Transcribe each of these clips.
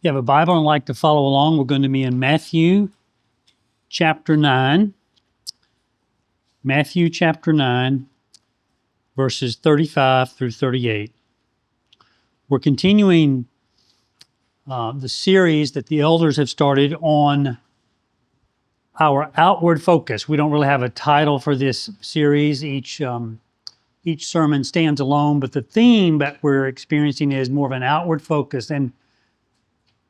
you have a Bible and like to follow along, we're going to be in Matthew chapter 9. Matthew chapter 9, verses 35 through 38. We're continuing the series that the elders have started on our outward focus. We don't really have a title for this series. Each sermon stands alone, but the theme that we're experiencing is more of an outward focus. And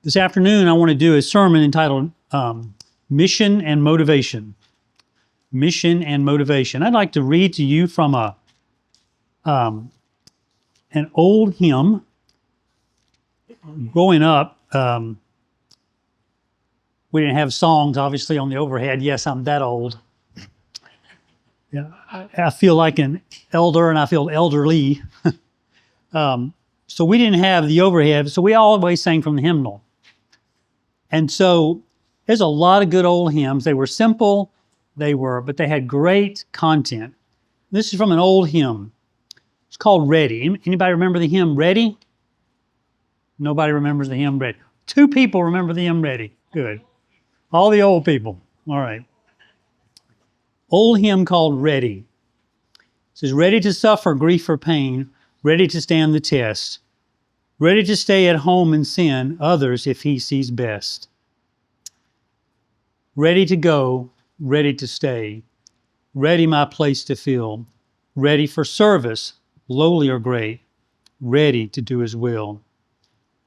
this afternoon, I want to do a sermon entitled Mission and Motivation. Mission and Motivation. I'd like to read to you from an old hymn. Growing up, we didn't have songs, obviously, on the overhead. Yes, I'm that old. Yeah, I feel like an elder, and I feel elderly. So we didn't have the overhead, so we always sang from the hymnal. And so there's a lot of good old hymns. They were simple, but they had great content. This is from an old hymn. It's called Ready. Anybody remember the hymn Ready? Nobody remembers the hymn Ready. 2 people remember the hymn Ready. Good. All the old people. All right. Old hymn called Ready. It says, ready to suffer grief or pain, ready to stand the test, ready to stay at home and sin others if he sees best. Ready to go, ready to stay, ready my place to fill, ready for service, lowly or great, ready to do his will.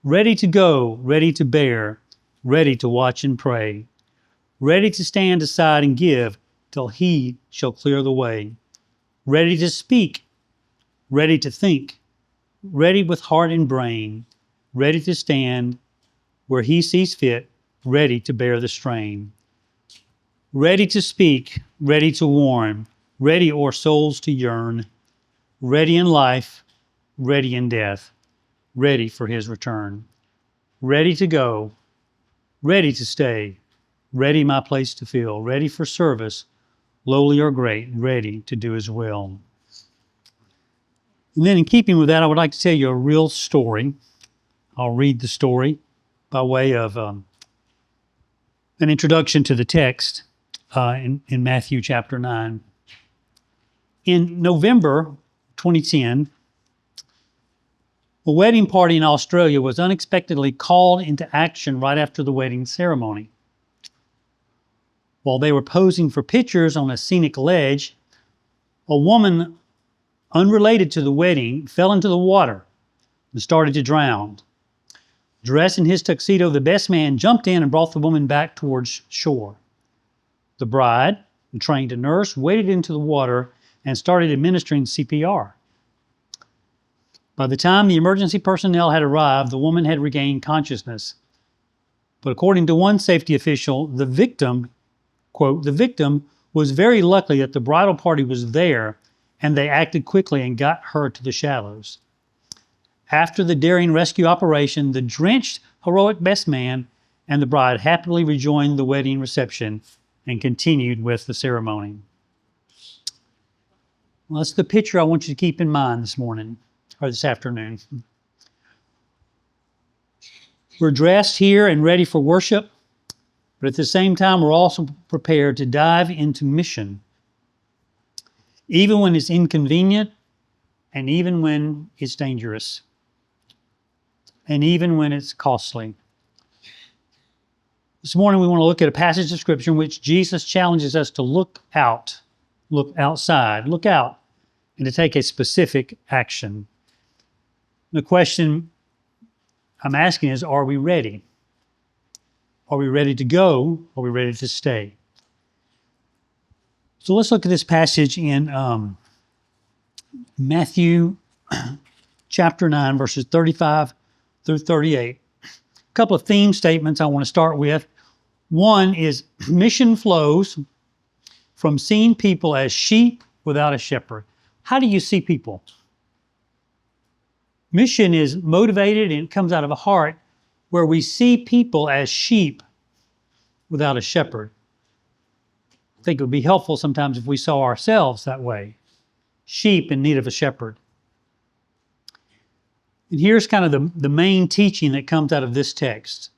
Ready to go, ready to bear, ready to watch and pray, ready to stand aside and give till he shall clear the way, ready to speak, ready to think, ready with heart and brain, ready to stand where he sees fit, ready to bear the strain. Ready to speak, ready to warn, ready o'er souls to yearn, ready in life, ready in death, ready for his return. Ready to go, ready to stay, ready my place to fill, ready for service, lowly or great, ready to do his will. And then in keeping with that, I would like to tell you a real story. I'll read the story by way of an introduction to the text in Matthew chapter 9. In November 2010, a wedding party in Australia was unexpectedly called into action right after the wedding ceremony. While they were posing for pictures on a scenic ledge, a woman unrelated to the wedding fell into the water and started to drown. Dressed in his tuxedo, the best man jumped in and brought the woman back towards shore. The bride, a trained nurse, waded into the water and started administering CPR. By the time the emergency personnel had arrived, the woman had regained consciousness. But according to one safety official, the victim, quote, the victim was very lucky that the bridal party was there and they acted quickly and got her to the shallows. After the daring rescue operation, the drenched, heroic best man and the bride happily rejoined the wedding reception and continued with the ceremony. Well, that's the picture I want you to keep in mind this morning, or this afternoon. We're dressed here and ready for worship, but at the same time, we're also prepared to dive into mission, even when it's inconvenient, and even when it's dangerous, and even when it's costly. This morning, we want to look at a passage of Scripture in which Jesus challenges us to look out, look outside, look out, and to take a specific action. The question I'm asking is, are we ready? Are we ready to go? Are we ready to stay? So let's look at this passage in Matthew chapter 9, verses 35 through 38. A couple of theme statements I want to start with. One is mission flows from seeing people as sheep without a shepherd. How do you see people? Mission is motivated and it comes out of a heart where we see people as sheep without a shepherd. I think it would be helpful sometimes if we saw ourselves that way, sheep in need of a shepherd. And here's kind of the main teaching that comes out of this text.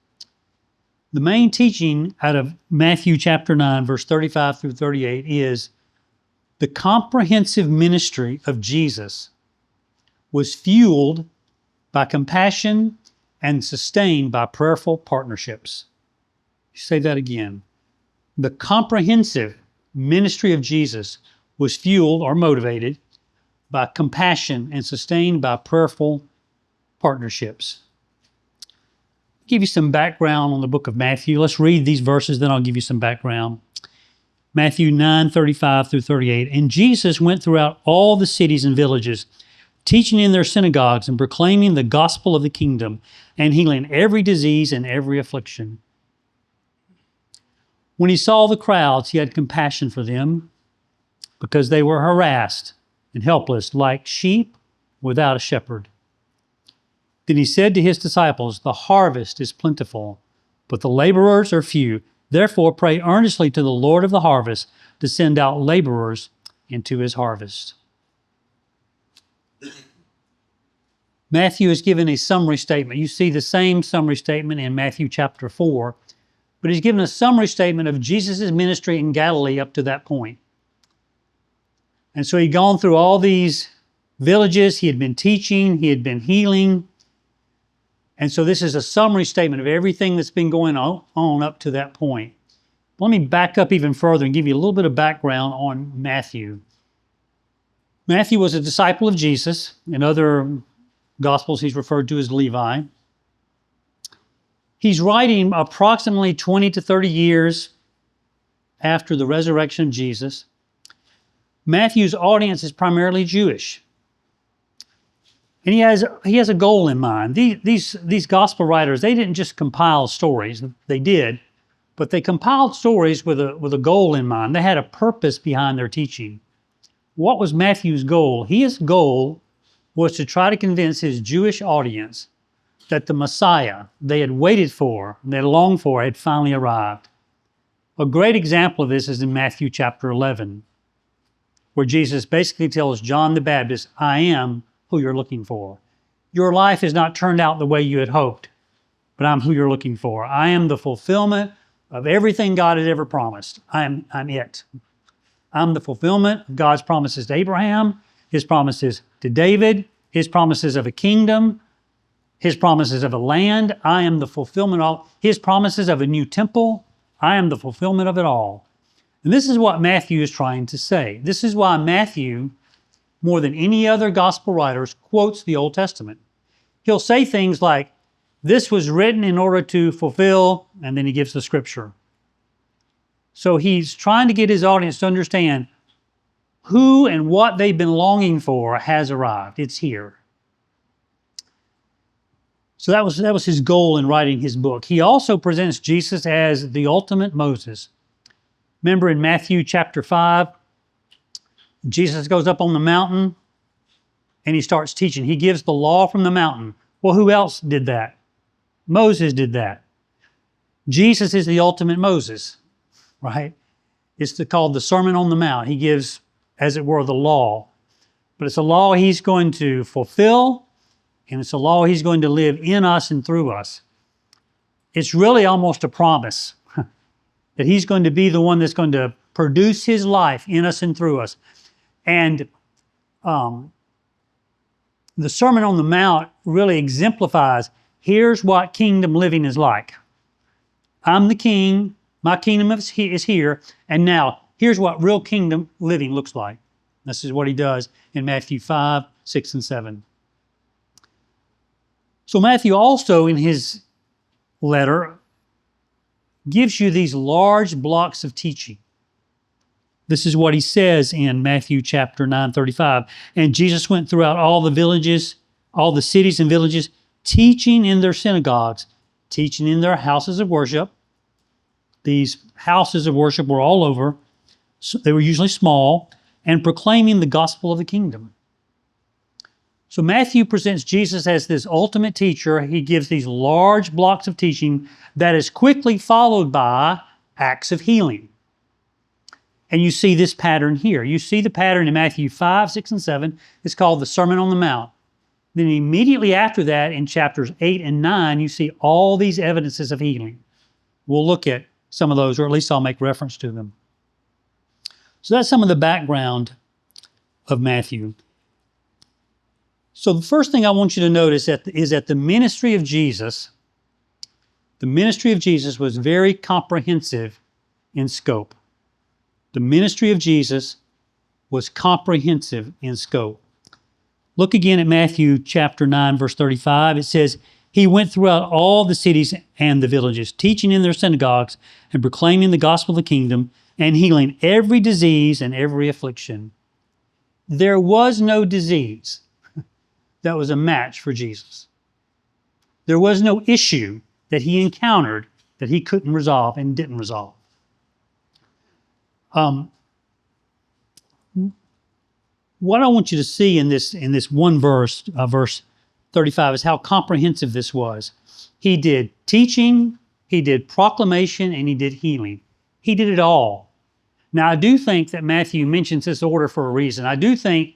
The main teaching out of Matthew chapter 9, verse 35 through 38 is the comprehensive ministry of Jesus was fueled by compassion and sustained by prayerful partnerships. Say that again. The comprehensive ministry of Jesus was fueled or motivated by compassion and sustained by prayerful partnerships. I'll give you some background on the book of Matthew. Let's read these verses, then I'll give you some background. Matthew 9:35 through 38. And Jesus went throughout all the cities and villages, teaching in their synagogues and proclaiming the gospel of the kingdom and healing every disease and every affliction. When he saw the crowds, he had compassion for them because they were harassed and helpless like sheep without a shepherd. Then he said to his disciples, the harvest is plentiful, but the laborers are few. Therefore, pray earnestly to the Lord of the harvest to send out laborers into his harvest. Matthew is given a summary statement. You see the same summary statement in Matthew chapter 4, but he's given a summary statement of Jesus' ministry in Galilee up to that point. And so he'd gone through all these villages, he had been teaching, he had been healing. And so this is a summary statement of everything that's been going on up to that point. Let me back up even further and give you a little bit of background on Matthew. Matthew was a disciple of Jesus. In other Gospels, he's referred to as Levi. He's writing approximately 20 to 30 years after the resurrection of Jesus. Matthew's audience is primarily Jewish. And he has a goal in mind. These gospel writers, they didn't just compile stories. They did, but they compiled stories with a goal in mind. They had a purpose behind their teaching. What was Matthew's goal? His goal was to try to convince his Jewish audience that the Messiah they had waited for, they had longed for, had finally arrived. A great example of this is in Matthew chapter 11, where Jesus basically tells John the Baptist, I am who you're looking for. Your life has not turned out the way you had hoped, but I'm who you're looking for. I am the fulfillment of everything God had ever promised. I'm it. I'm the fulfillment of God's promises to Abraham, his promises to David, his promises of a kingdom, his promises of a land. I am the fulfillment of his promises of a new temple. I am the fulfillment of it all. And this is what Matthew is trying to say. This is why Matthew, more than any other gospel writers, quotes the Old Testament. He'll say things like, this was written in order to fulfill, and then he gives the scripture. So he's trying to get his audience to understand who and what they've been longing for has arrived. It's here. So that was his goal in writing his book. He also presents Jesus as the ultimate Moses. Remember in Matthew chapter 5, Jesus goes up on the mountain and he starts teaching. He gives the law from the mountain. Well, who else did that? Moses did that. Jesus is the ultimate Moses, right? It's called the Sermon on the Mount. He gives, as it were, the law. But it's a law he's going to fulfill, and it's a law he's going to live in us and through us. It's really almost a promise that he's going to be the one that's going to produce his life in us and through us. And the Sermon on the Mount really exemplifies, here's what kingdom living is like. I'm the king, my kingdom is here, and now here's what real kingdom living looks like. This is what he does in Matthew 5, 6, and 7. So Matthew also, in his letter, gives you these large blocks of teaching. This is what he says in Matthew chapter 9:35. And Jesus went throughout all the villages, all the cities and villages, teaching in their synagogues, teaching in their houses of worship. These houses of worship were all over. So they were usually small, and proclaiming the gospel of the kingdom. So Matthew presents Jesus as this ultimate teacher. He gives these large blocks of teaching that is quickly followed by acts of healing. And you see this pattern here. You see the pattern in Matthew 5, 6, and 7. It's called the Sermon on the Mount. Then immediately after that, in chapters 8 and 9, you see all these evidences of healing. We'll look at some of those, or at least I'll make reference to them. So that's some of the background of Matthew. So the first thing I want you to notice is that the ministry of Jesus was very comprehensive in scope. The ministry of Jesus was comprehensive in scope. Look again at Matthew chapter 9, verse 35. It says, he went throughout all the cities and the villages, teaching in their synagogues and proclaiming the gospel of the kingdom and healing every disease and every affliction. There was no disease that was a match for Jesus. There was no issue that he encountered that he couldn't resolve and didn't resolve. What I want you to see in this one verse, verse 35, is how comprehensive this was. He did teaching, he did proclamation, and he did healing. He did it all. Now, I do think that Matthew mentions this order for a reason. I do think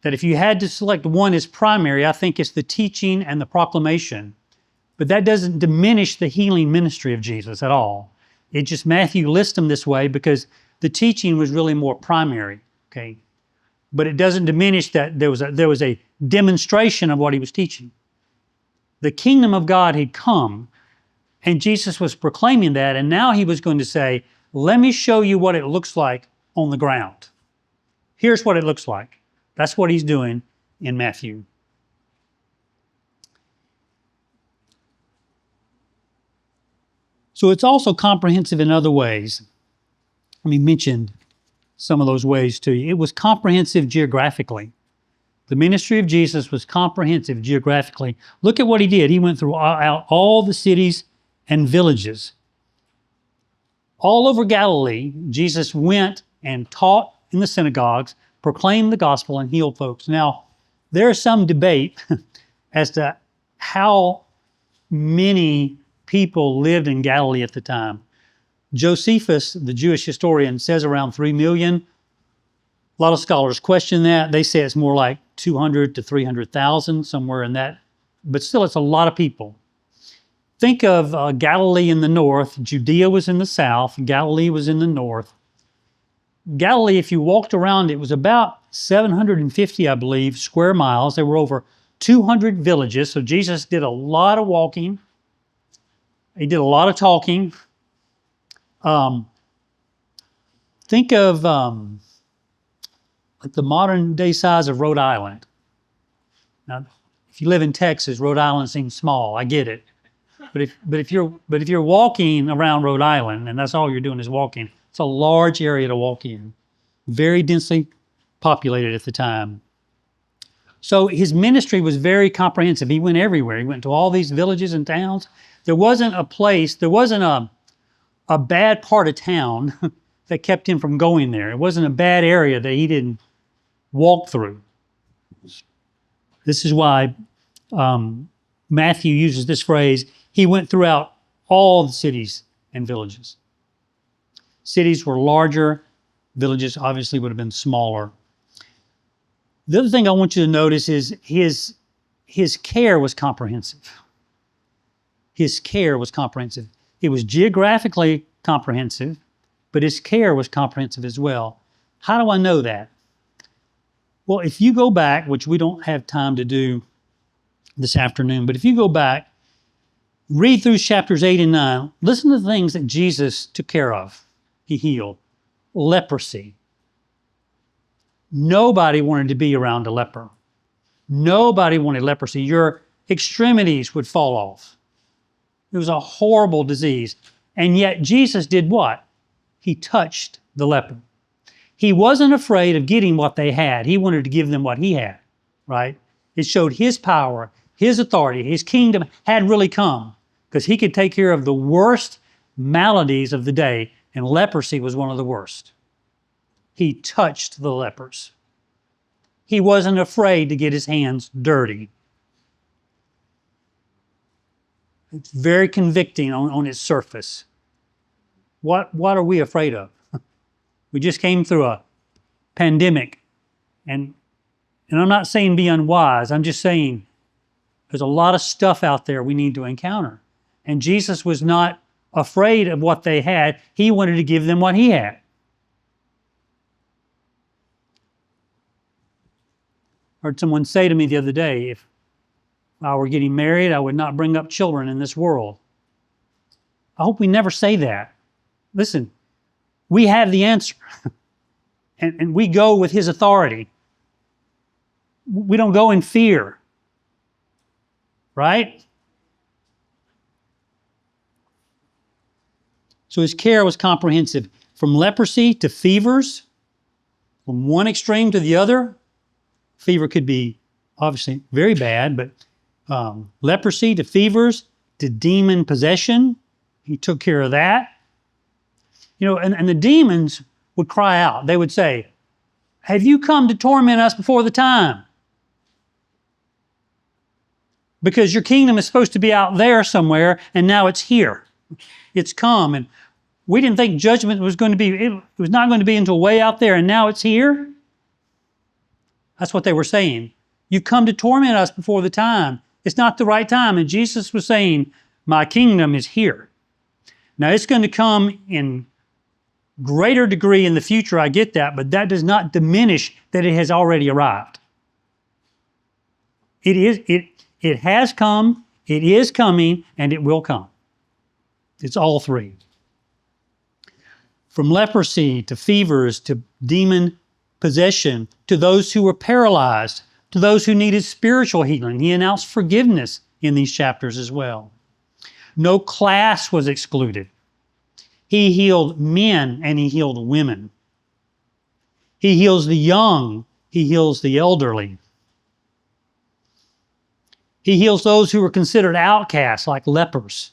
that if you had to select one as primary, I think it's the teaching and the proclamation. But that doesn't diminish the healing ministry of Jesus at all. It just, Matthew lists them this way because the teaching was really more primary, okay? But it doesn't diminish that there was a demonstration of what he was teaching. The kingdom of God had come, and Jesus was proclaiming that, and now he was going to say, let me show you what it looks like on the ground. Here's what it looks like. That's what he's doing in Matthew. So it's also comprehensive in other ways. Let me mention some of those ways to you. It was comprehensive geographically. The ministry of Jesus was comprehensive geographically. Look at what he did. He went through all the cities and villages. All over Galilee, Jesus went and taught in the synagogues, proclaimed the gospel, and healed folks. Now, there's some debate as to how many people lived in Galilee at the time. Josephus, the Jewish historian, says around 3 million. A lot of scholars question that. They say it's more like 200 to 300,000, somewhere in that. But still, it's a lot of people. Think of Galilee in the north. Judea was in the south. Galilee was in the north. Galilee, if you walked around, it was about 750, I believe, square miles. There were over 200 villages. So Jesus did a lot of walking. He did a lot of talking. Think of like the modern day size of Rhode Island. Now, if you live in Texas, Rhode Island seems small. I get it. But if you're walking around Rhode Island and that's all you're doing is walking, it's a large area to walk in, very densely populated at the time. So his ministry was very comprehensive. He went everywhere. He went to all these villages and towns. There wasn't a bad part of town that kept him from going there. It wasn't a bad area that he didn't walk through. This is why Matthew uses this phrase, he went throughout all the cities and villages. Cities were larger, villages obviously would have been smaller. The other thing I want you to notice is his care was comprehensive. His care was comprehensive. It was geographically comprehensive, but his care was comprehensive as well. How do I know that? Well, if you go back, which we don't have time to do this afternoon, but if you go back, read through chapters 8 and 9, listen to the things that Jesus took care of. He healed. Leprosy. Nobody wanted to be around a leper. Nobody wanted leprosy. Your extremities would fall off. It was a horrible disease. And yet Jesus did what? He touched the leper. He wasn't afraid of getting what they had. He wanted to give them what he had, right? It showed his power, his authority, his kingdom had really come because he could take care of the worst maladies of the day, and leprosy was one of the worst. He touched the lepers. He wasn't afraid to get his hands dirty. It's very convicting on its surface. What are we afraid of? We just came through a pandemic, and I'm not saying be unwise. I'm just saying there's a lot of stuff out there we need to encounter. And Jesus was not afraid of what they had. He wanted to give them what he had. I heard someone say to me the other day, if I were getting married, I would not bring up children in this world. I hope we never say that. Listen, we have the answer. and we go with his authority. We don't go in fear. Right? So his care was comprehensive. From leprosy to fevers, from one extreme to the other. Fever could be obviously very bad, but leprosy to fevers to demon possession, he took care of that. And the demons would cry out. They would say, have you come to torment us before the time? Because your kingdom is supposed to be out there somewhere, and now it's here. It's come, and we didn't think judgment was going to be, it was not going to be until way out there, and now it's here. That's what they were saying. You come to torment us before the time. It's not the right time. And Jesus was saying, my kingdom is here. Now it's going to come in greater degree in the future, I get that, but that does not diminish that it has already arrived. It has come, it is coming, and it will come. It's all three. From leprosy to fevers to demon possession, to those who were paralyzed, to those who needed spiritual healing. He announced forgiveness in these chapters as well. No class was excluded. He healed men and he healed women. He heals the young. He heals the elderly. He heals those who were considered outcasts, like lepers.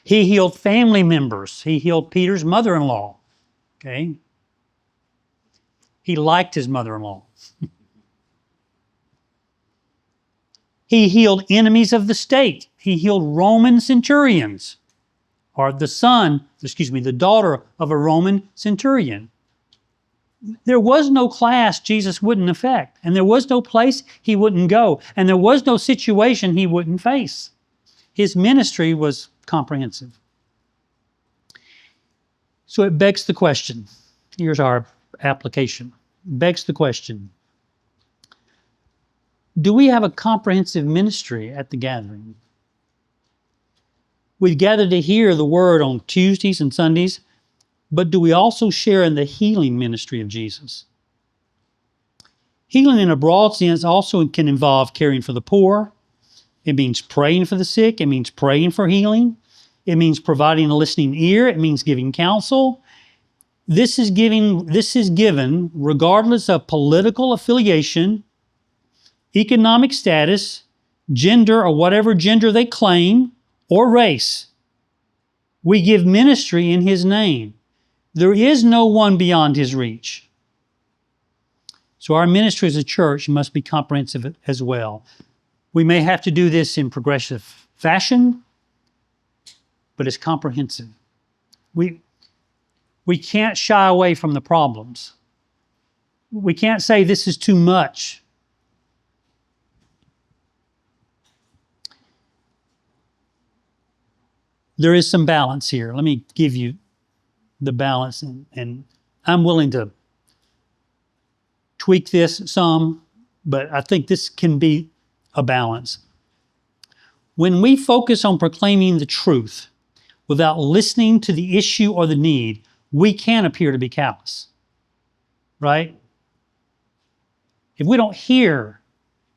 He healed family members. He healed Peter's mother-in-law. Okay? He liked his mother-in-law. He healed enemies of the state. He healed Roman centurions, or the daughter of a Roman centurion. There was no class Jesus wouldn't affect, and there was no place he wouldn't go, and there was no situation he wouldn't face. His ministry was comprehensive. So it begs the question. Here's our application. It begs the question. Do we have a comprehensive ministry at the gathering? We gather to hear the word on Tuesdays and Sundays, but do we also share in the healing ministry of Jesus? Healing in a broad sense also can involve caring for the poor. It means praying for the sick. It means praying for healing. It means providing a listening ear. It means giving counsel. This is given regardless of political affiliation, economic status, gender or whatever gender they claim, or race. We give ministry in his name. There is no one beyond his reach. So our ministry as a church must be comprehensive as well. We may have to do this in progressive fashion, but it's comprehensive. We can't shy away from the problems. We can't say this is too much. There is some balance here. Let me give you the balance, and I'm willing to tweak this some, but I think this can be a balance. When we focus on proclaiming the truth without listening to the issue or the need, we can appear to be callous, right? If we don't hear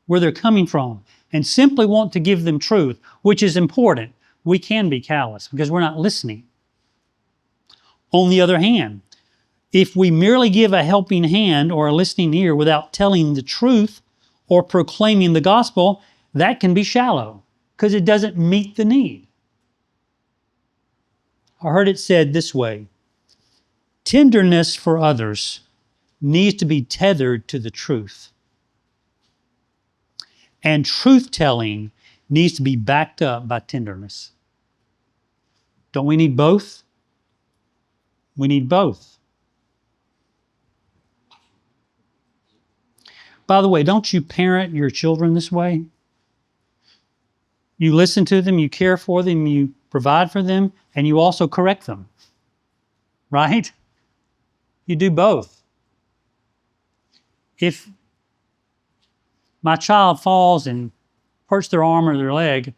where they're coming from and simply want to give them truth, which is important, we can be callous because we're not listening. On the other hand, if we merely give a helping hand or a listening ear without telling the truth or proclaiming the gospel, that can be shallow because it doesn't meet the need. I heard it said this way: tenderness for others needs to be tethered to the truth. And truth-telling needs to be backed up by tenderness. Don't we need both? We need both. By the way, don't you parent your children this way? You listen to them, you care for them, you provide for them, and you also correct them. Right? You do both. If my child falls and hurts their arm or their leg,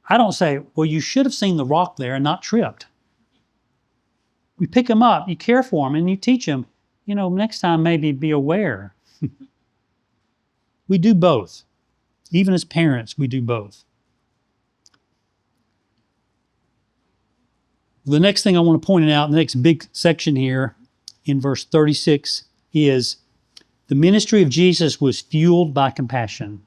I don't say, well, you should have seen the rock there and not tripped. You pick them up, you care for them, and you teach them, next time maybe be aware. We do both. Even as parents, we do both. The next thing I want to point out, the next big section here in verse 36 is the ministry of Jesus was fueled by compassion.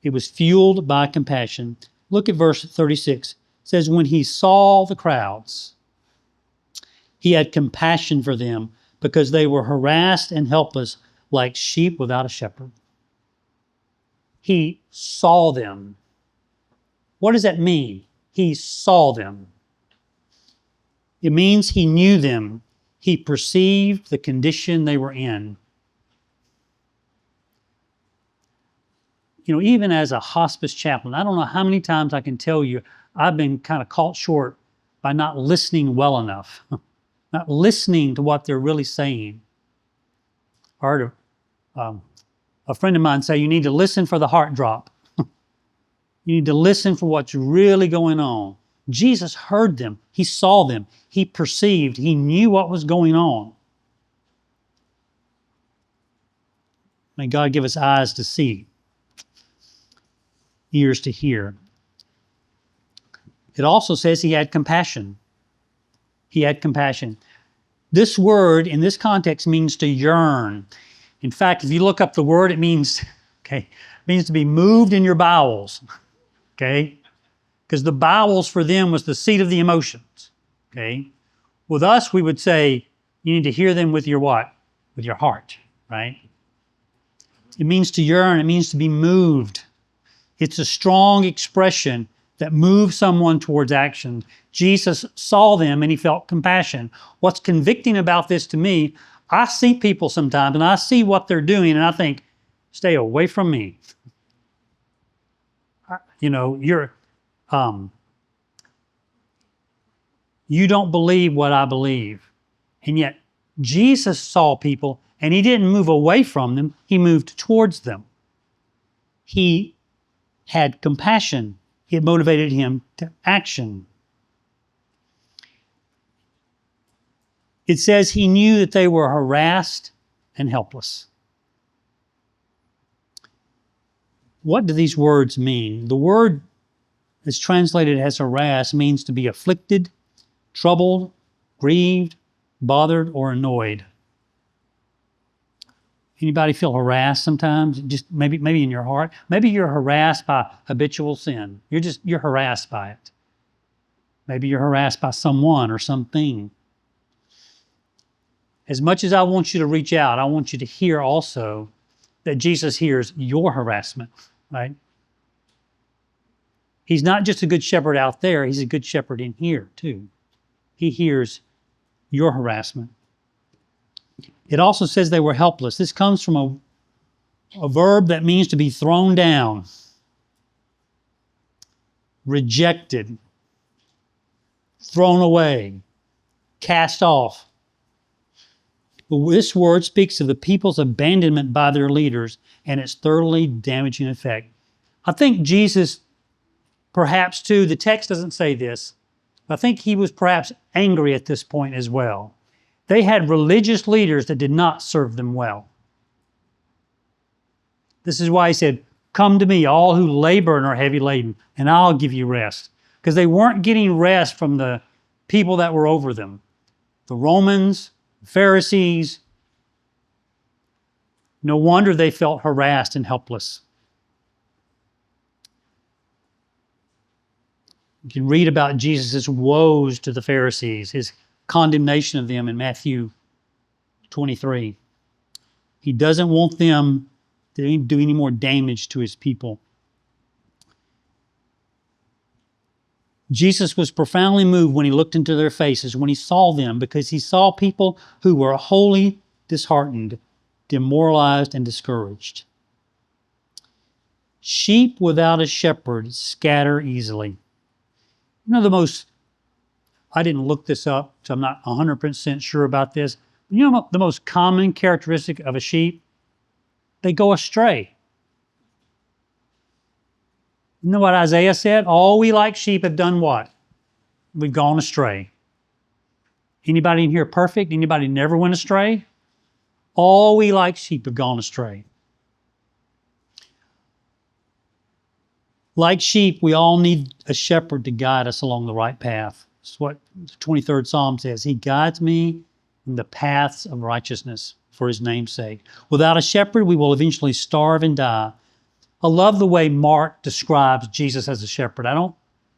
It was fueled by compassion. Look at verse 36. It says, when he saw the crowds, he had compassion for them because they were harassed and helpless like sheep without a shepherd. He saw them. What does that mean? He saw them. It means he knew them. He perceived the condition they were in. Even as a hospice chaplain, I don't know how many times I can tell you I've been kind of caught short by not listening well enough, not listening to what they're really saying. I heard a friend of mine say, you need to listen for the heart drop. You need to listen for what's really going on. Jesus heard them. He saw them. He perceived. He knew what was going on. May God give us eyes to see, ears to hear. It also says he had compassion. He had compassion. This word in this context means to yearn. In fact, if you look up the word, it means to be moved in your bowels. Okay? Because the bowels for them was the seat of the emotions. Okay? With us, we would say, you need to hear them with your what? With your heart, right? It means to yearn. It means to be moved. It's a strong expression that moves someone towards action. Jesus saw them and he felt compassion. What's convicting about this to me, I see people sometimes and I see what they're doing and I think, stay away from me. You don't believe what I believe. And yet Jesus saw people and he didn't move away from them, he moved towards them. He had compassion. It motivated him to action. It says he knew that they were harassed and helpless. What do these words mean? The word that's translated as harassed means to be afflicted, troubled, grieved, bothered, or annoyed. Anybody feel harassed sometimes? Just maybe in your heart. Maybe you're harassed by habitual sin. You're harassed by it. Maybe you're harassed by someone or something. As much as I want you to reach out, I want you to hear also that Jesus hears your harassment, right? He's not just a good shepherd out there, he's a good shepherd in here too. He hears your harassment. It also says they were helpless. This comes from a verb that means to be thrown down, rejected, thrown away, cast off. This word speaks of the people's abandonment by their leaders and its thoroughly damaging effect. I think Jesus, perhaps too, the text doesn't say this, but I think he was perhaps angry at this point as well. They had religious leaders that did not serve them well. This is why he said, come to me, all who labor and are heavy laden, and I'll give you rest. Because they weren't getting rest from the people that were over them. The Romans, the Pharisees. No wonder they felt harassed and helpless. You can read about Jesus' woes to the Pharisees, his condemnation of them in Matthew 23. He doesn't want them to do any more damage to his people. Jesus was profoundly moved when he looked into their faces, when he saw them, because he saw people who were wholly disheartened, demoralized, and discouraged. Sheep without a shepherd scatter easily. I didn't look this up, so I'm not 100% sure about this. The most common characteristic of a sheep? They go astray. You know what Isaiah said? All we like sheep have done what? We've gone astray. Anybody in here perfect? Anybody never went astray? All we like sheep have gone astray. Like sheep, we all need a shepherd to guide us along the right path. That's what the 23rd Psalm says. He guides me in the paths of righteousness for his name's sake. Without a shepherd, we will eventually starve and die. I love the way Mark describes Jesus as a shepherd.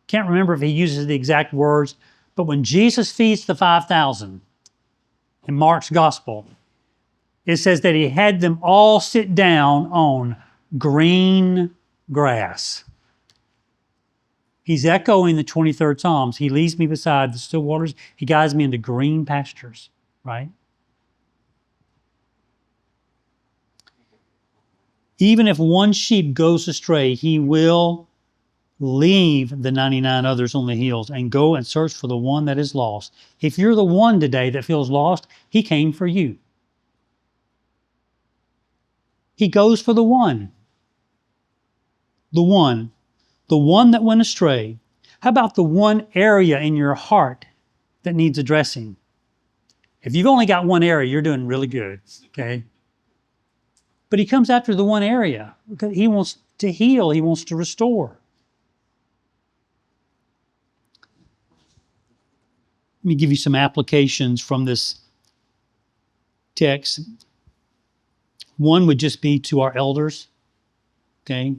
Can't remember if he uses the exact words, but when Jesus feeds the 5,000 in Mark's gospel, it says that he had them all sit down on green grass. He's echoing the 23rd Psalms. He leads me beside the still waters. He guides me into green pastures, right? Even if one sheep goes astray, he will leave the 99 others on the hills and go and search for the one that is lost. If you're the one today that feels lost, he came for you. He goes for the one. The one that went astray. How about the one area in your heart that needs addressing? If you've only got one area, you're doing really good, okay? But he comes after the one area. He wants to heal. He wants to restore. Let me give you some applications from this text. One would just be to our elders, okay?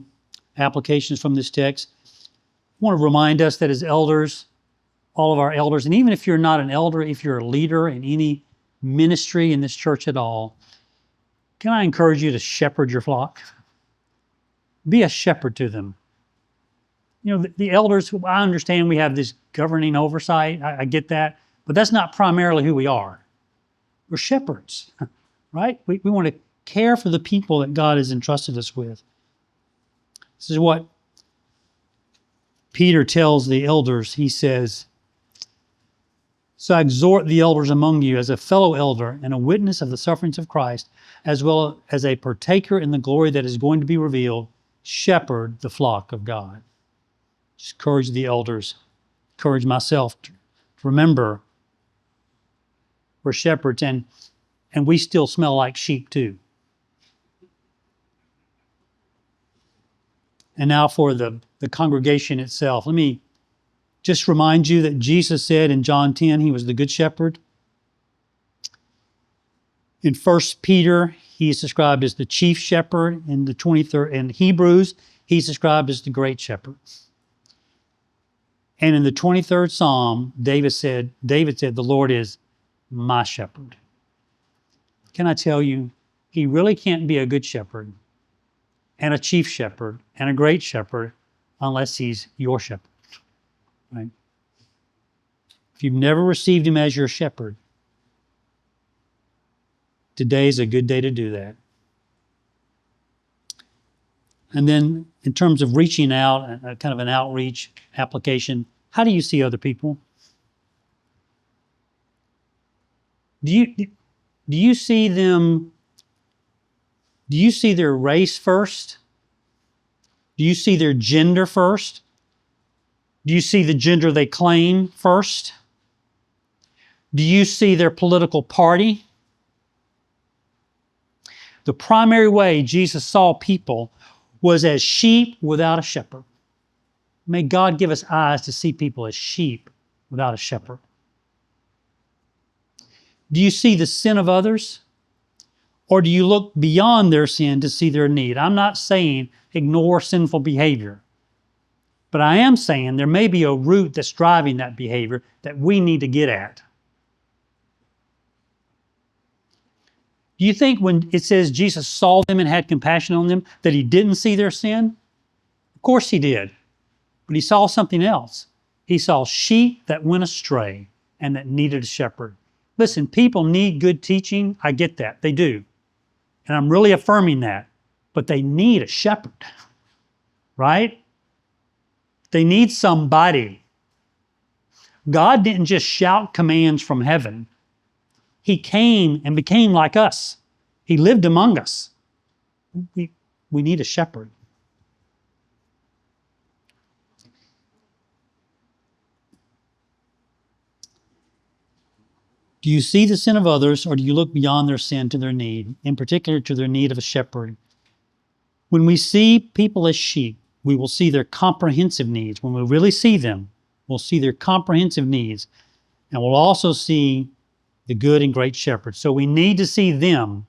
Applications from this text. I want to remind us that as elders, all of our elders, and even if you're not an elder, if you're a leader in any ministry in this church at all, can I encourage you to shepherd your flock? Be a shepherd to them. The elders, I understand we have this governing oversight. I get that. But that's not primarily who we are. We're shepherds, right? We want to care for the people that God has entrusted us with. This is what Peter tells the elders. He says, "So I exhort the elders among you as a fellow elder and a witness of the sufferings of Christ, as well as a partaker in the glory that is going to be revealed, shepherd the flock of God." Just encourage the elders, encourage myself to remember we're shepherds and we still smell like sheep too. And now for the congregation itself. Let me just remind you that Jesus said in John 10, he was the good shepherd. In 1 Peter, he is described as the chief shepherd. In the 23rd, in Hebrews, he's described as the great shepherd. And in the 23rd Psalm, David said, the Lord is my shepherd. Can I tell you, he really can't be a good shepherd and a chief shepherd and a great shepherd unless he's your shepherd, right? If you've never received him as your shepherd, today is a good day to do that. And then in terms of reaching out, kind of an outreach application, how do you see other people? Do you see them, do you see their race first? Do you see their gender first? Do you see the gender they claim first? Do you see their political party? The primary way Jesus saw people was as sheep without a shepherd. May God give us eyes to see people as sheep without a shepherd. Do you see the sin of others? Or do you look beyond their sin to see their need? I'm not saying ignore sinful behavior, but I am saying there may be a root that's driving that behavior that we need to get at. Do you think when it says Jesus saw them and had compassion on them, that he didn't see their sin? Of course he did. But he saw something else. He saw sheep that went astray and that needed a shepherd. Listen, people need good teaching. I get that. They do. And I'm really affirming that. But they need a shepherd. right? They need somebody. God didn't just shout commands from heaven. He came and became like us. He lived among us. We need a shepherd. Do you see the sin of others, or do you look beyond their sin to their need, in particular to their need of a shepherd? When we see people as sheep, we will see their comprehensive needs. When we really see them, we'll see their comprehensive needs, and we'll also see the good and great shepherd. So we need to see them.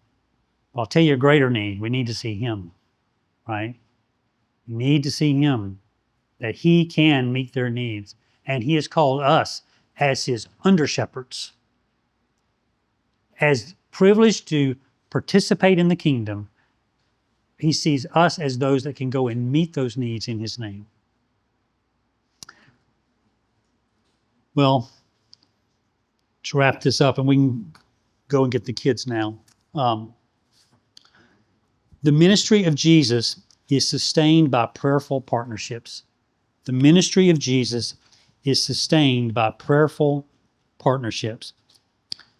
I'll tell you a greater need. We need to see him, right? We need to see him, that he can meet their needs. And he has called us as his under-shepherds, as privileged to participate in the kingdom. He sees us as those that can go and meet those needs in his name. Well, let's wrap this up and we can go and get the kids now. The ministry of Jesus is sustained by prayerful partnerships. The ministry of Jesus is sustained by prayerful partnerships.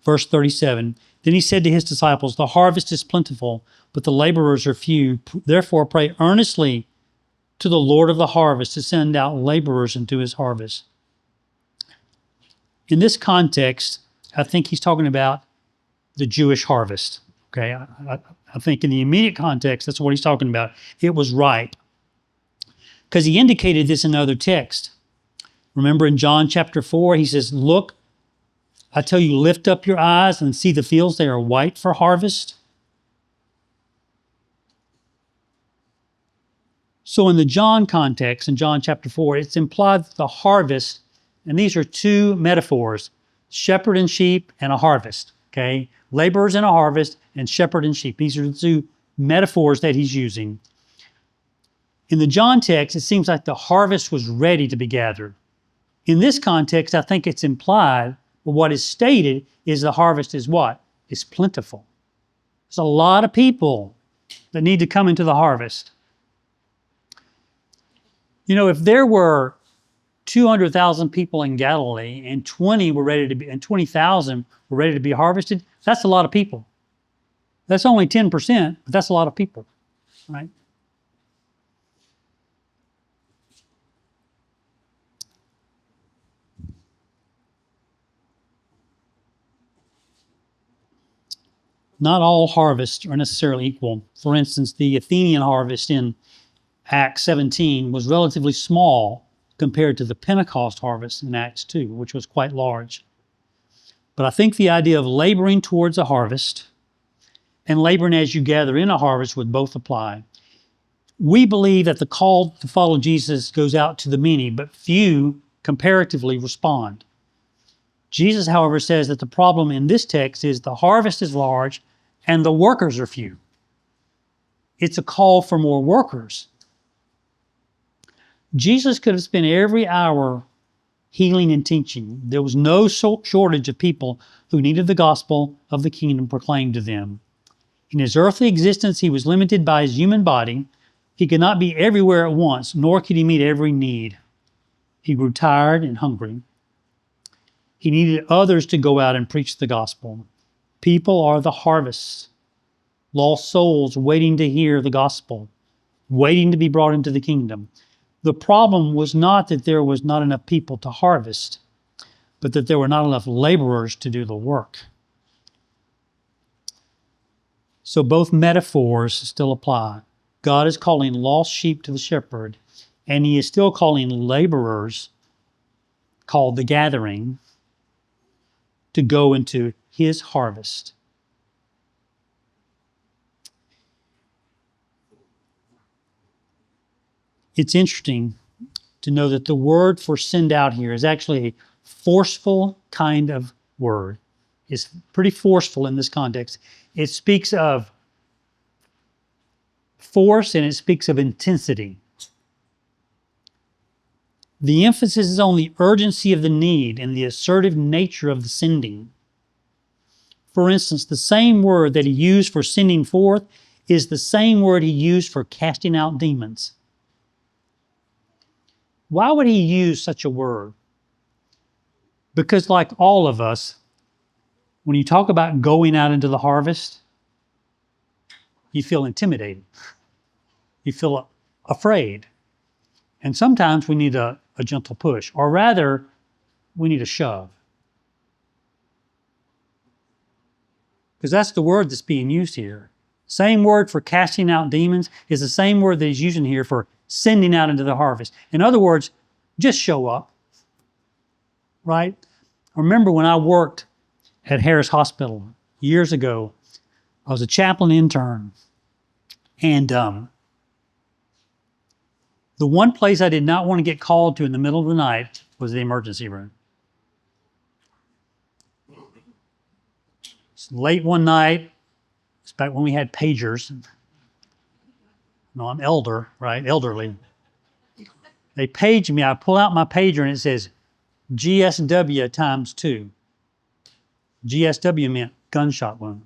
Verse 37, then he said to his disciples, the harvest is plentiful, but the laborers are few. Therefore pray earnestly to the Lord of the harvest to send out laborers into his harvest. In this context, I think he's talking about the Jewish harvest. Okay, I think in the immediate context, that's what he's talking about. It was ripe. Because he indicated this in other texts. Remember in John chapter 4, he says, look, I tell you, lift up your eyes and see the fields, they are white for harvest. So in the John context, in John chapter 4, it's implied that the harvest, and these are two metaphors, shepherd and sheep and a harvest, okay? Laborers in a harvest and shepherd and sheep. These are the two metaphors that he's using. In the John text, it seems like the harvest was ready to be gathered. In this context, I think it's implied, but what is stated is the harvest is what? It's plentiful. There's a lot of people that need to come into the harvest. You know, if there were 200,000 people in Galilee and 20,000 were ready to be harvested, that's a lot of people. That's only 10%, but that's a lot of people, right? Not all harvests are necessarily equal. For instance, the Athenian harvest in Acts 17 was relatively small compared to the Pentecost harvest in Acts 2, which was quite large. But I think the idea of laboring towards a harvest and laboring as you gather in a harvest would both apply. We believe that the call to follow Jesus goes out to the many, but few comparatively respond. Jesus, however, says that the problem in this text is the harvest is large and the workers are few. It's a call for more workers. Jesus could have spent every hour healing and teaching. There was no shortage of people who needed the gospel of the kingdom proclaimed to them. In his earthly existence, he was limited by his human body. He could not be everywhere at once, nor could he meet every need. He grew tired and hungry. He needed others to go out and preach the gospel. People are the harvest, lost souls waiting to hear the gospel, waiting to be brought into the kingdom. The problem was not that there was not enough people to harvest, but that there were not enough laborers to do the work. So both metaphors still apply. God is calling lost sheep to the shepherd, and he is still calling laborers, called the gathering, to go into his harvest. It's interesting to know that the word for send out here is actually a forceful kind of word. It's pretty forceful in this context. It speaks of force and it speaks of intensity. The emphasis is on the urgency of the need and the assertive nature of the sending. For instance, the same word that he used for sending forth is the same word he used for casting out demons. Why would he use such a word? Because like all of us, when you talk about going out into the harvest, you feel intimidated. You feel afraid. And sometimes we need a gentle push, or rather, we need a shove. Because that's the word that's being used here. Same word for casting out demons is the same word that he's using here for sending out into the harvest. In other words, just show up, right? I remember when I worked at Harris Hospital years ago, I was a chaplain intern. And the one place I did not want to get called to in the middle of the night was the emergency room. It's late one night, it's back when we had pagers. No, I'm elderly. They page me, I pull out my pager and it says GSW times 2. GSW meant gunshot wound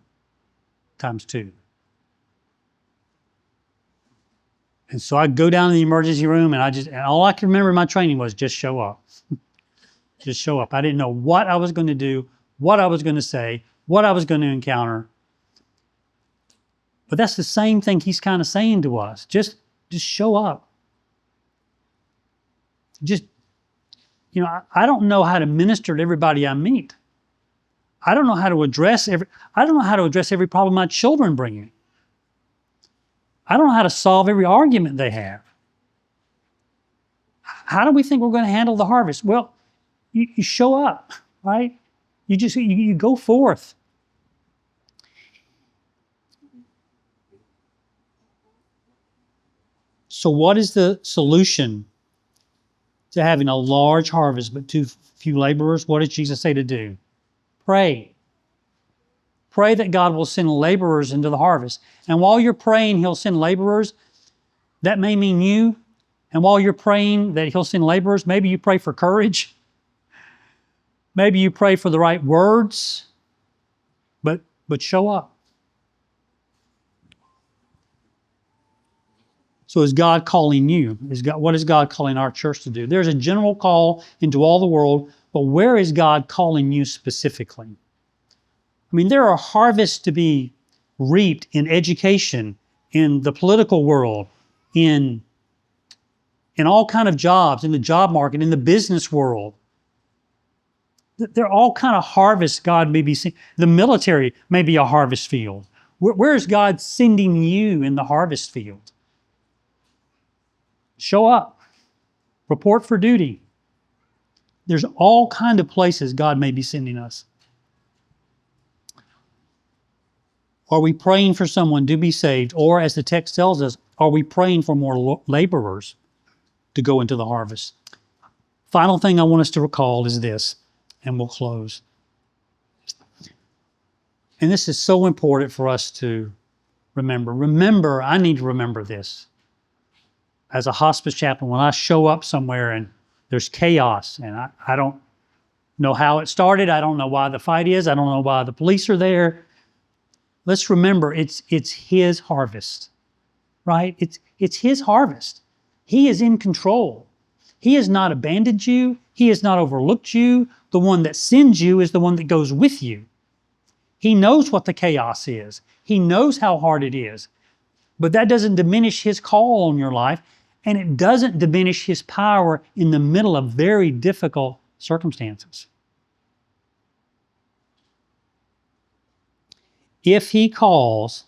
times 2. And so I go down to the emergency room and all I can remember in my training was just show up. Just show up. I didn't know what I was going to do, what I was going to say, what I was going to encounter. But that's the same thing he's kind of saying to us. Just show up. Just, I don't know how to minister to everybody I meet. I don't know how to address every problem my children bring in. I don't know how to solve every argument they have. How do we think we're going to handle the harvest? Well, you show up, right? You go forth. So what is the solution to having a large harvest but too few laborers? What did Jesus say to do? Pray. Pray that God will send laborers into the harvest. And while you're praying he'll send laborers, that may mean you. And while you're praying that he'll send laborers, maybe you pray for courage. Maybe you pray for the right words. But show up. So is God calling you? What is God calling our church to do? There's a general call into all the world, but where is God calling you specifically? I mean, there are harvests to be reaped in education, in the political world, in all kind of jobs, in the job market, in the business world. There are all kind of harvests God may be seeing. The military may be a harvest field. Where is God sending you in the harvest field? Show up. Report for duty. There's all kind of places God may be sending us. Are we praying for someone to be saved? Or as the text tells us, are we praying for more laborers to go into the harvest? Final thing I want us to recall is this, and we'll close. And this is so important for us to remember. Remember, I need to remember this. As a hospice chaplain, when I show up somewhere and there's chaos and I don't know how it started, I don't know why the fight is, I don't know why the police are there. Let's remember it's his harvest, right? It's his harvest. He is in control. He has not abandoned you. He has not overlooked you. The one that sends you is the one that goes with you. He knows what the chaos is. He knows how hard it is. But that doesn't diminish his call on your life, and it doesn't diminish his power in the middle of very difficult circumstances. If he calls,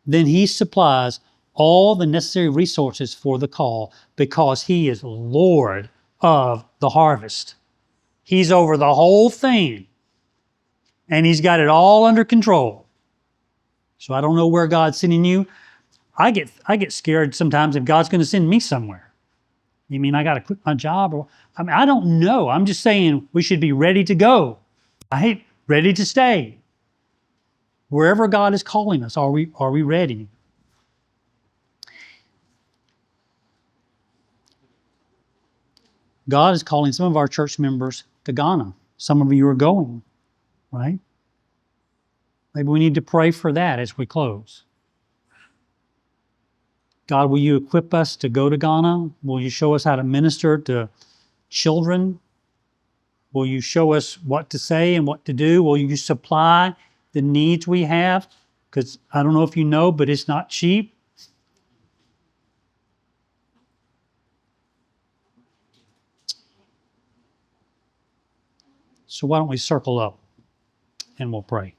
then he supplies all the necessary resources for the call because he is Lord of the harvest. He's over the whole thing, and he's got it all under control. So I don't know where God's sending you. I get scared sometimes if God's going to send me somewhere. You mean I got to quit my job? I don't know. I'm just saying we should be ready to go. Ready to stay. Wherever God is calling us, are we ready? God is calling some of our church members to Ghana. Some of you are going, right? Maybe we need to pray for that as we close. God, will you equip us to go to Ghana? Will you show us how to minister to children? Will you show us what to say and what to do? Will you supply the needs we have? Because I don't know if you know, but it's not cheap. So why don't we circle up and we'll pray.